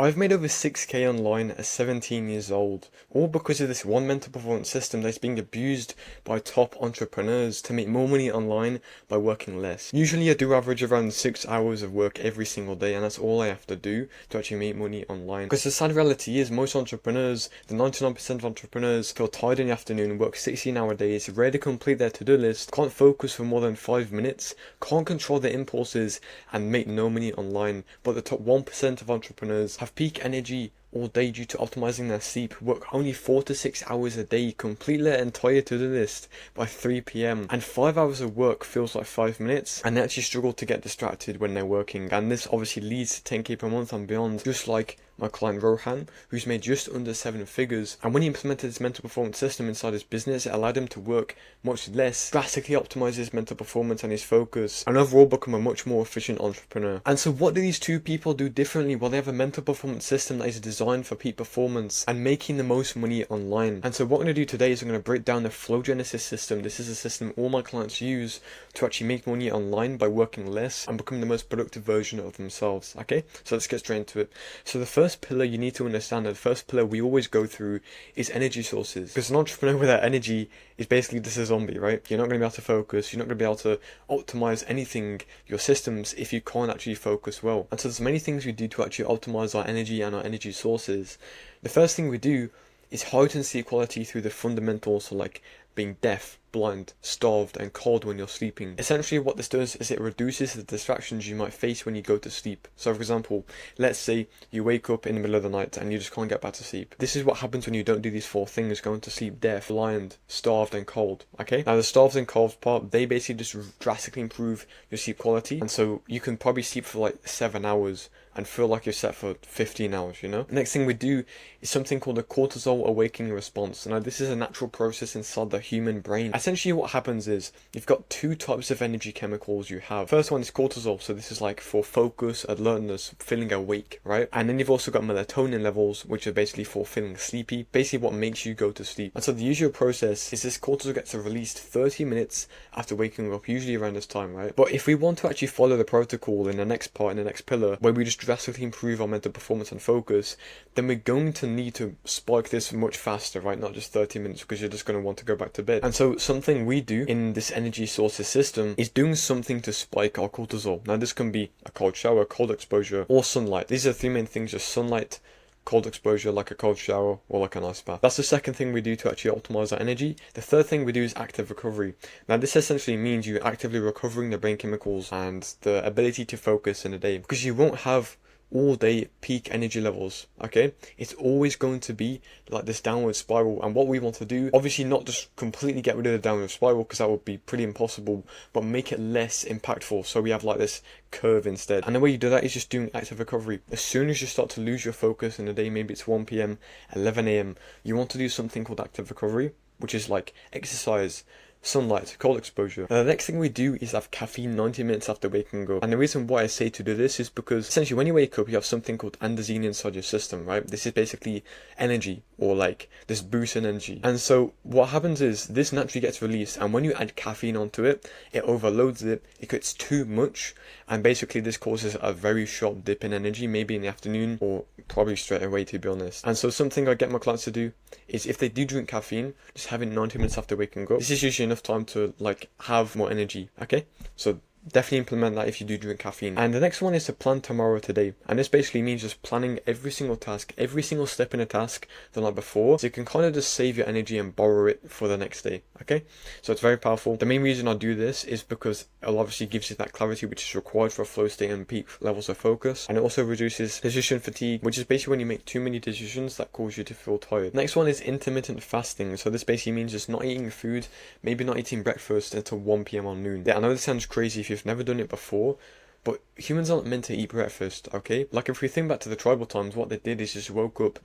I've made over 6k online at 17 years old, all because of this one mental performance system that's being abused by top entrepreneurs to make more money online by working less. Usually I do average around 6 hours of work every single day, and that's all I have to do to actually make money online. Because the sad reality is most entrepreneurs, the 99% of entrepreneurs, feel tired in the afternoon, work 16-hour days, rarely complete their to-do list, can't focus for more than 5 minutes, can't control their impulses, and make no money online. But the top 1% of entrepreneurs have peak energy all day due to optimizing their sleep, work only 4 to 6 hours a day, complete their entire to-do list by 3 p.m. and 5 hours of work feels like 5 minutes, and they actually struggle to get distracted when they're working. And this obviously leads to 10k per month and beyond, just like my client Rohan, who's made just under 7 figures. And when he implemented this mental performance system inside his business, it allowed him to work much less, drastically optimize his mental performance and his focus, and overall become a much more efficient entrepreneur. And so what do these two people do differently? Well, they have a mental performance system that is designed for peak performance and making the most money online. And so what I'm going to do today is I'm going to break down the Flow Genesis system. This is a system all my clients use to actually make money online by working less and become the most productive version of themselves. Okay, so let's get straight into it. So the first pillar you need to understand, that the first pillar we always go through, is energy sources. Because an entrepreneur without energy is basically just a zombie, right? You're not going to be able to focus, you're not going to be able to optimize anything, your systems, if you can't actually focus well. And so there's many things we do to actually optimize our energy and our energy sources. The first thing we do is heighten sleep quality through the fundamentals, so like being deaf, blind, starved, and cold when you're sleeping. Essentially what this does is it reduces the distractions you might face when you go to sleep. So for example, let's say you wake up in the middle of the night and you just can't get back to sleep. This is what happens when you don't do these 4 things: going to sleep deaf, blind, starved, and cold. Okay, now the starved and cold part, they basically just drastically improve your sleep quality, and so you can probably sleep for like 7 hours and feel like you're set for 15 hours, you know? The next thing we do is something called a cortisol awakening response. Now this is a natural process inside the human brain. Essentially what happens is you've got 2 types of energy chemicals you have. First one is cortisol, so this is like for focus, alertness, feeling awake, right? And then you've also got melatonin levels, which are basically for feeling sleepy, basically what makes you go to sleep. And so the usual process is this cortisol gets released 30 minutes after waking up, usually around this time, right? But if we want to actually follow the protocol in the next part, in the next pillar, where we just drastically improve our mental performance and focus, then we're going to need to spike this much faster, right? Not just 30 minutes, because you're just going to want to go back to bed. And so something we do in this energy sources system is doing something to spike our cortisol. Now this can be a cold shower, cold exposure, or sunlight. These are the 3 main things: just sunlight, cold exposure like a cold shower, or like an ice bath. That's the second thing we do to actually optimize our energy. The third thing we do is active recovery. Now this essentially means you're actively recovering the brain chemicals and the ability to focus in a day, because you won't have all day peak energy levels. Okay, it's always going to be like this downward spiral, and what we want to do, obviously not just completely get rid of the downward spiral, because that would be pretty impossible, but make it less impactful, so we have like this curve instead. And the way you do that is just doing active recovery. As soon as you start to lose your focus in the day, maybe it's 1 p.m, 11 a.m, you want to do something called active recovery, which is like exercise, sunlight, cold exposure. And the next thing we do is have caffeine 90 minutes after waking up. And the reason why I say to do this is because essentially when you wake up, you have something called androgen inside your system, right? This is basically energy, or like this boost in energy. And so what happens is this naturally gets released, and when you add caffeine onto it, it overloads it, it gets too much, and basically this causes a very sharp dip in energy, maybe in the afternoon, or probably straight away, to be honest. And so something I get my clients to do is, if they do drink caffeine, just have it 90 minutes after waking up. This is usually enough time to like have more energy. Okay, so definitely implement that if you do drink caffeine. And the next one is to plan tomorrow today, and this basically means just planning every single task, every single step in a task the night before, so you can kind of just save your energy and borrow it for the next day. Okay, so it's very powerful. The main reason I do this is because it obviously gives you that clarity which is required for a flow state and peak levels of focus, and it also reduces decision fatigue, which is basically when you make too many decisions that cause you to feel tired. Next one is intermittent fasting. So this basically means just not eating food, maybe not eating breakfast until 1 p.m. or noon. Yeah, I know this sounds crazy if you've never done it before, but humans aren't meant to eat breakfast, okay? Like if we think back to the tribal times, what they did is just woke up,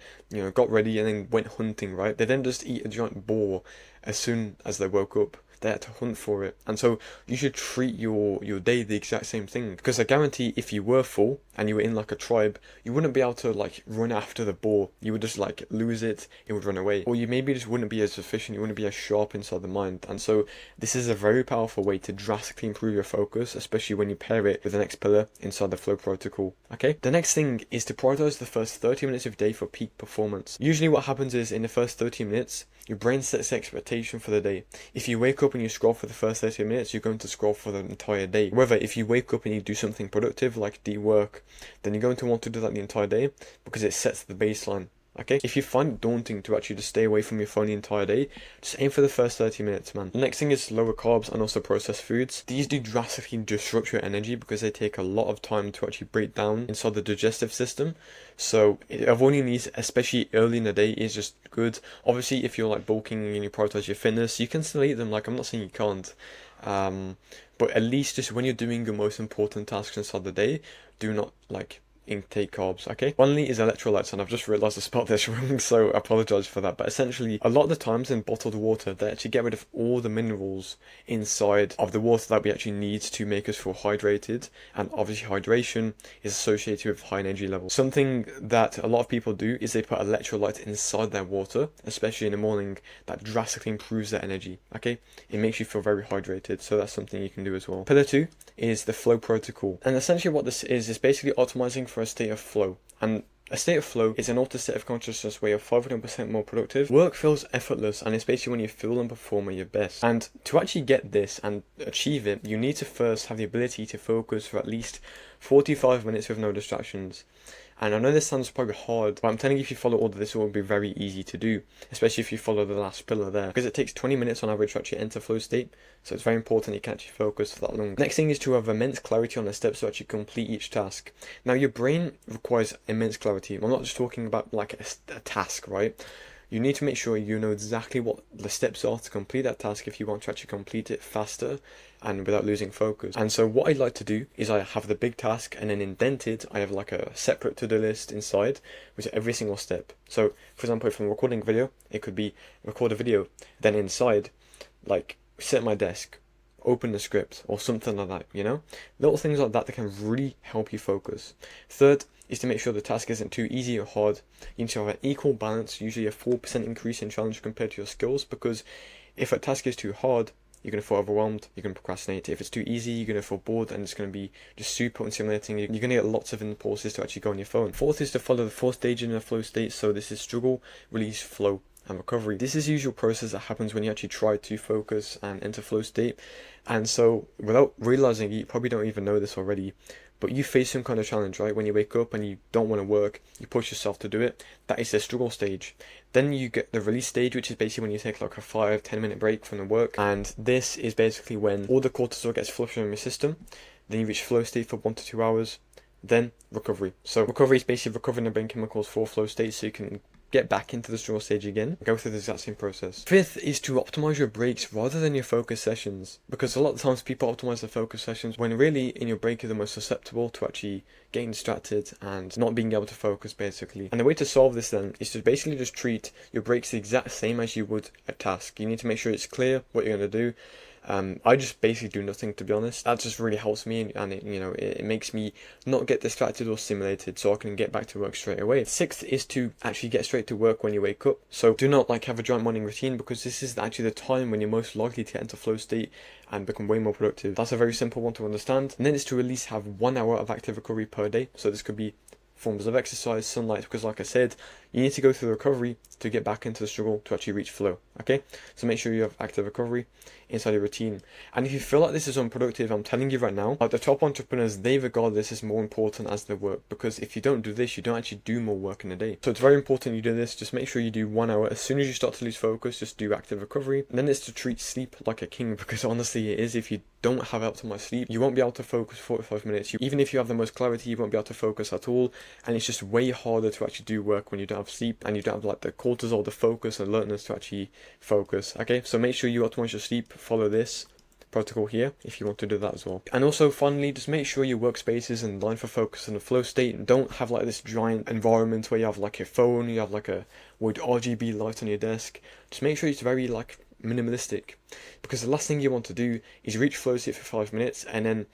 got ready and then went hunting, right? They didn't just eat a giant boar as soon as they woke up. They had to hunt for it. And so you should treat your day the exact same thing. Because I guarantee if you were full and you were in like a tribe, you wouldn't be able to like run after the boar. You would just like lose it, it would run away. Or you maybe just wouldn't be as efficient, you wouldn't be as sharp inside the mind. And so this is a very powerful way to drastically improve your focus, especially when you pair it with the next pillar inside the flow protocol. Okay? The next thing is to prioritize the first 30 minutes of your day for peak performance. Usually what happens is in the first 30 minutes, your brain sets the expectation for the day. If you wake up and you scroll for the first 30 minutes, you're going to scroll for the entire day. However, if you wake up and you do something productive, like deep work, then you're going to want to do that the entire day because it sets the baseline. Okay? If you find it daunting to actually just stay away from your phone the entire day, just aim for the first 30 minutes, man. The next thing is lower carbs and also processed foods. These do drastically disrupt your energy because they take a lot of time to actually break down inside the digestive system. So avoiding these, especially early in the day, is just good. Obviously, if you're like bulking and you prioritize your fitness, you can still eat them. Like, I'm not saying you can't. But at least just when you're doing your most important tasks inside the day, do not like intake carbs. Okay, finally is electrolytes, and I've just realized I spelled this wrong, so I apologize for that. But essentially, a lot of the times in bottled water, they actually get rid of all the minerals inside of the water that we actually need to make us feel hydrated, and obviously hydration is associated with high energy levels. Something that a lot of people do is they put electrolytes inside their water, especially in the morning. That drastically improves their energy. Okay, it makes you feel very hydrated, so that's something you can do as well. Pillar 2 is the flow protocol, and essentially what this is basically optimizing for a state of flow. And a state of flow is an altered state of consciousness where you're 500% more productive. Work feels effortless, and it's basically when you feel and perform at your best. And to actually get this and achieve it, you need to first have the ability to focus for at least 45 minutes with no distractions. And I know this sounds probably hard, but I'm telling you, if you follow all of this, it will be very easy to do, especially if you follow the last pillar there, because it takes 20 minutes on average to actually enter flow state, so it's very important you can actually focus for that long. Next thing is to have immense clarity on the steps to actually complete each task. Now, your brain requires immense clarity. I'm not just talking about like a task, right? You need to make sure you know exactly what the steps are to complete that task if you want to actually complete it faster and without losing focus. And so what I like to do is I have the big task, and then indented I have like a separate to-do list inside with every single step. So for example, if I'm recording a video, it could be record a video, then inside like sit at my desk, open the script or something like that, you know? Little things like that can really help you focus. Third is to make sure the task isn't too easy or hard. You need to have an equal balance, usually a 4% increase in challenge compared to your skills, because if a task is too hard, you're going to feel overwhelmed, you're going to procrastinate. If it's too easy, you're going to feel bored, and it's going to be just super unstimulating. You're going to get lots of impulses to actually go on your phone. Fourth is to follow the 4th stage in a flow state. So this is struggle, release, flow, and recovery. This is the usual process that happens when you actually try to focus and enter flow state. And so without realizing it, you probably don't even know this already, but you face some kind of challenge, right? When you wake up and you don't want to work, you push yourself to do it. That is the struggle stage. Then you get the release stage, which is basically when you take like a 5-10 minute break from the work. And this is basically when all the cortisol gets flushed from your system. Then you reach flow state for 1 to 2 hours. Then recovery. So recovery is basically recovering the brain chemicals for flow state so you can get back into the struggle stage again, go through the exact same process. Fifth is to optimize your breaks rather than your focus sessions, because a lot of times people optimize their focus sessions when really in your break you're the most susceptible to actually getting distracted and not being able to focus basically. And the way to solve this then is to basically just treat your breaks the exact same as you would a task. You need to make sure it's clear what you're going to do. I just basically do nothing, to be honest. That just really helps me, and it makes me not get distracted or stimulated, so I can get back to work straight away. Sixth is to actually get straight to work when you wake up. So do not like have a giant morning routine, because this is actually the time when you're most likely to enter flow state and become way more productive. That's a very simple one to understand. And then it's to at least have 1 hour of active recovery per day. So this could be forms of exercise, sunlight, because like I said, you need to go through the recovery to get back into the struggle to actually reach flow. Okay, so make sure you have active recovery inside your routine. And if you feel like this is unproductive, I'm telling you right now, like the top entrepreneurs, they regard this as more important as their work, because if you don't do this, you don't actually do more work in a day. So it's very important you do this. Just make sure you do 1 hour. As soon as you start to lose focus, just do active recovery. And then it's to treat sleep like a king, because honestly it is. If you don't have optimized sleep, you won't be able to focus 45 minutes. Even if you have the most clarity, you won't be able to focus at all, and it's just way harder to actually do work when you don't have sleep and you don't have like the cortisol, the focus and alertness to actually focus. Okay, so make sure you optimize your sleep. Follow this protocol here if you want to do that as well. And also finally, just make sure your workspace is in line for focus and a flow state. Don't have like this giant environment where you have like your phone, you have like a with RGB light on your desk. Just make sure it's very like minimalistic, because the last thing you want to do is reach flow state for 5 minutes and then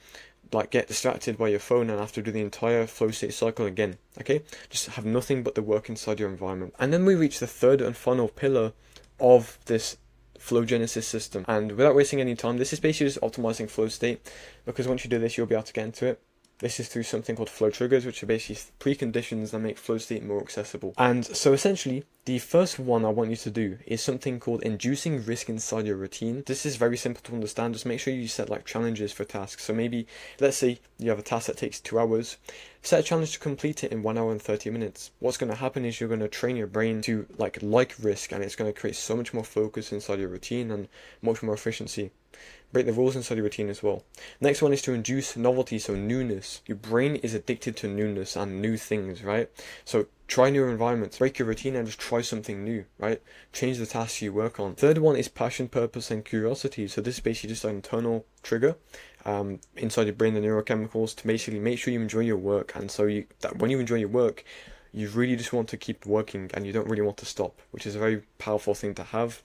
like get distracted by your phone and have to do the entire flow state cycle again. Okay, just have nothing but the work inside your environment. And then we reach the third and final pillar of this flow genesis system, and without wasting any time, this is basically just optimizing flow state, because once you do this, you'll be able to get into it. This is through something called flow triggers, which are basically preconditions that make flow state more accessible. And so essentially, the first one I want you to do is something called inducing risk inside your routine. This is very simple to understand. Just make sure you set like challenges for tasks. So maybe, let's say you have a task that takes 2 hours. Set a challenge to complete it in 1 hour and 30 minutes. What's going to happen is you're going to train your brain to like risk, and it's going to create so much more focus inside your routine and much more efficiency. Break the rules inside your routine as well. Next one is to induce novelty, so newness. Your brain is addicted to newness and new things, right? So try new environments, break your routine and just try something new, right? Change the tasks you work on. Third one is passion, purpose, and curiosity. So this is basically just an internal trigger inside your brain, the neurochemicals, to basically make sure you enjoy your work. And so that when you enjoy your work, you really just want to keep working and you don't really want to stop, which is a very powerful thing to have.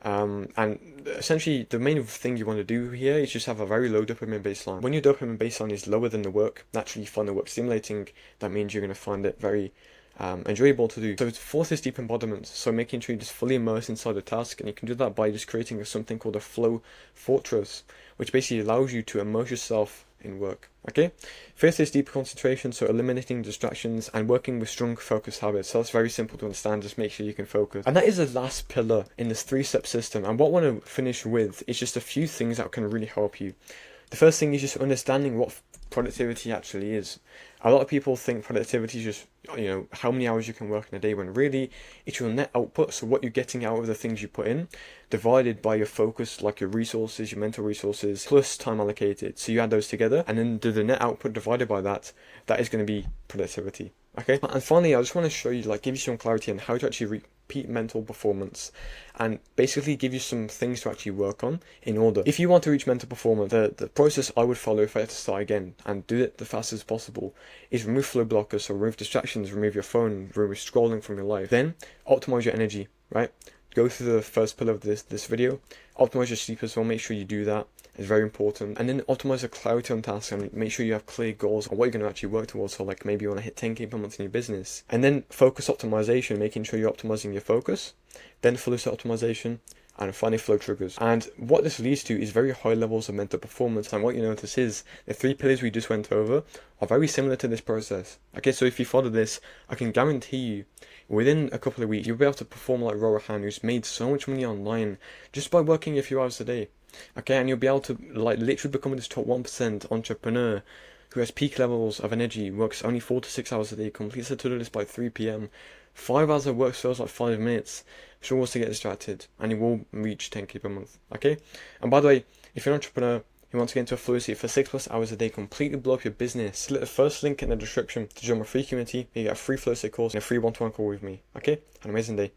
And essentially the main thing you want to do here is just have a very low dopamine baseline. When your dopamine baseline is lower than the work, naturally you find the work stimulating. That means you're going to find it very enjoyable to do. So fourth is deep embodiment, so making sure you just fully immerse inside the task, and you can do that by just creating something called a flow fortress, which basically allows you to immerse yourself in work. Okay, fifth is deep concentration, so eliminating distractions and working with strong focus habits. So that's very simple to understand, just make sure you can focus. And that is the last pillar in this 3-step system, and what I want to finish with is just a few things that can really help you. The first thing is just understanding what productivity actually is. A lot of people think productivity is just, how many hours you can work in a day, when really it's your net output, so what you're getting out of the things you put in, divided by your focus, like your resources, your mental resources, plus time allocated. So you add those together and then do the net output divided by that. That is going to be productivity. Okay, and finally, I just want to show you, give you some clarity on how to actually repeat mental performance, and basically give you some things to actually work on in order. If you want to reach mental performance, the process I would follow if I had to start again and do it the fastest as possible is remove flow blockers, so remove distractions, remove your phone, remove scrolling from your life. Then optimize your energy, right? Go through the first pillar of this video. Optimize your sleep as well, make sure you do that. It's very important. And then optimize the clarity on tasks and make sure you have clear goals on what you're going to actually work towards. So maybe you want to hit 10k per month in your business. And then focus optimization, making sure you're optimizing your focus. Then flow state optimization, and finally flow triggers. And what this leads to is very high levels of mental performance. And what you notice is the 3 pillars we just went over are very similar to this process. Okay, so if you follow this, I can guarantee you within a couple of weeks you'll be able to perform like Rohan, who's made so much money online just by working a few hours a day. Okay, and you'll be able to literally become this top 1% entrepreneur who has peak levels of energy, works only 4 to 6 hours a day, completes a to-do list by 3 p.m. 5 hours of work feels like 5 minutes, struggles to get distracted, and you will reach 10k per month. Okay, and by the way, if you're an entrepreneur who wants to get into a flow state for 6+ hours a day, completely blow up your business, click the first link in the description to join my free community. You get a free flow state course and a free one-to-one call with me. Okay, have an amazing day.